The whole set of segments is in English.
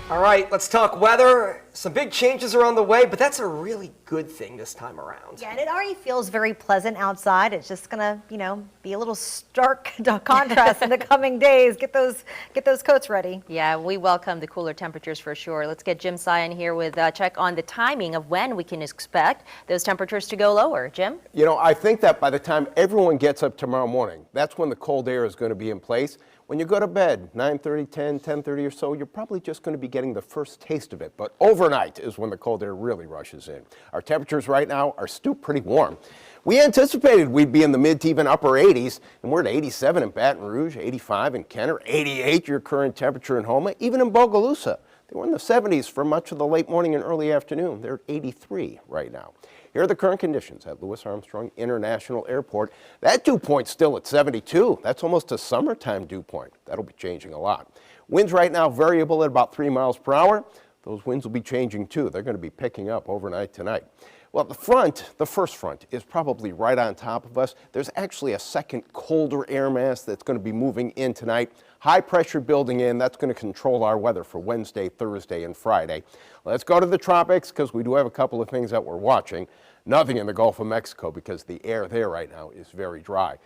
All right, let's talk weather. Some big changes are on the way, but that's a really good thing this time around. Yeah, and it already feels very pleasant outside. It's just gonna, be a little stark contrast in the coming days. Get those coats ready. Yeah, we welcome the cooler temperatures for sure. Let's get Jim Sion here with a check on the timing of when we can expect those temperatures to go lower. Jim? I think that by the time everyone gets up tomorrow morning, that's when the cold air is going to be in place. When you go to bed, 9:30, 10, 10:30 or so, you're probably just going to be getting the first taste of it. But overnight is when the cold air really rushes in. Our temperatures right now are still pretty warm. We anticipated we'd be in the mid to even upper 80s, and we're at 87 in Baton Rouge, 85 in Kenner, 88 your current temperature in Houma, even in Bogalusa. They were in the 70s for much of the late morning and early afternoon. They're at 83 right now. Here are the current conditions at Louis Armstrong International Airport. That dew point's still at 72. That's almost a summertime dew point. That'll be changing a lot. Winds right now variable at about 3 miles per hour. Those winds will be changing too. They're going to be picking up overnight tonight. Well, the first front is probably right on top of us. There's actually a second colder air mass that's going to be moving in tonight. High pressure building in. That's going to control our weather for Wednesday, Thursday, and Friday. Let's go to the tropics because we do have a couple of things that we're watching. Nothing in the Gulf of Mexico because the air there right now is very dry.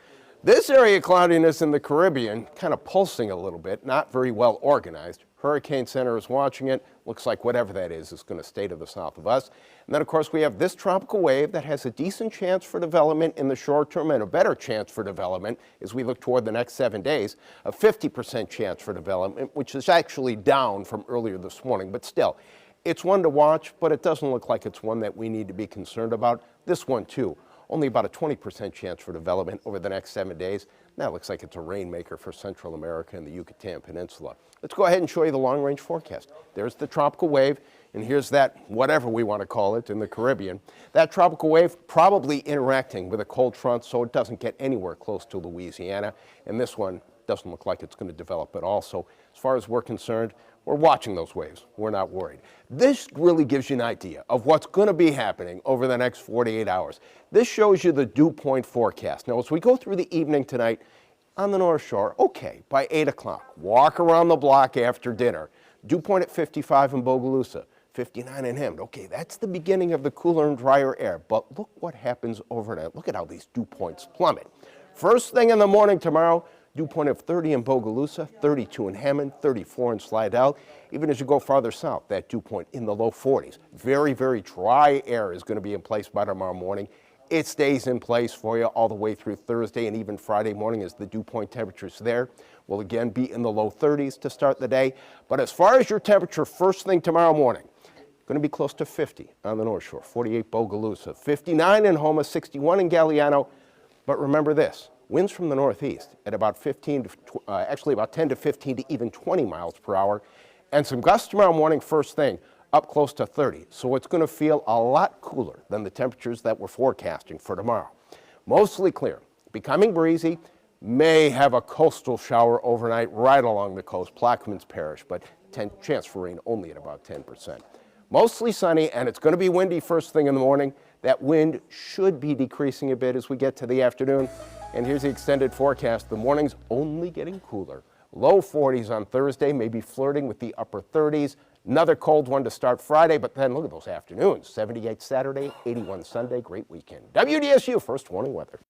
This area of cloudiness in the Caribbean kind of pulsing a little bit, not very well organized. Hurricane Center is watching it. Looks like whatever that is going to stay to the south of us. And then, of course, we have this tropical wave that has a decent chance for development in the short term and a better chance for development as we look toward the next 7 days. A 50% chance for development, which is actually down from earlier this morning, but still. It's one to watch, but it doesn't look like it's one that we need to be concerned about. This one, too, only about a 20% chance for development over the next 7 days. That looks like it's a rainmaker for Central America and the Yucatan Peninsula. Let's go ahead and show you the long-range forecast. There's the tropical wave, and here's that, whatever we want to call it, in the Caribbean. That tropical wave probably interacting with a cold front, so it doesn't get anywhere close to Louisiana. And this one doesn't look like it's going to develop at all. So as far as we're concerned, we're watching those waves. We're not worried. This really gives you an idea of what's going to be happening over the next 48 hours. This shows you the dew point forecast. Now, as we go through the evening tonight on the North Shore, okay, by 8 o'clock, walk around the block after dinner. Dew point at 55 in Bogalusa, 59 in Hammond. Okay, that's the beginning of the cooler and drier air. But look what happens overnight. Look at how these dew points plummet. First thing in the morning tomorrow, dew point of 30 in Bogalusa, 32 in Hammond, 34 in Slidell. Even as you go farther south, that dew point in the low 40s. Very, very dry air is going to be in place by tomorrow morning. It stays in place for you all the way through Thursday and even Friday morning as the dew point temperatures there will again be in the low 30s to start the day. But as far as your temperature first thing tomorrow morning, going to be close to 50 on the North Shore, 48 Bogalusa, 59 in Houma, 61 in Galliano. But remember this. Winds from the northeast at about 10 to 15 to even 20 miles per hour. And some gusts tomorrow morning first thing, up close to 30. So it's going to feel a lot cooler than the temperatures that we're forecasting for tomorrow. Mostly clear, becoming breezy, may have a coastal shower overnight right along the coast, Plaquemines Parish, but chance for rain only at about 10%. Mostly sunny, and it's going to be windy first thing in the morning. That wind should be decreasing a bit as we get to the afternoon. And here's the extended forecast. The morning's only getting cooler. Low 40s on Thursday, maybe flirting with the upper 30s. Another cold one to start Friday, but then look at those afternoons. 78 Saturday, 81 Sunday. Great weekend. WDSU First Warning Weather.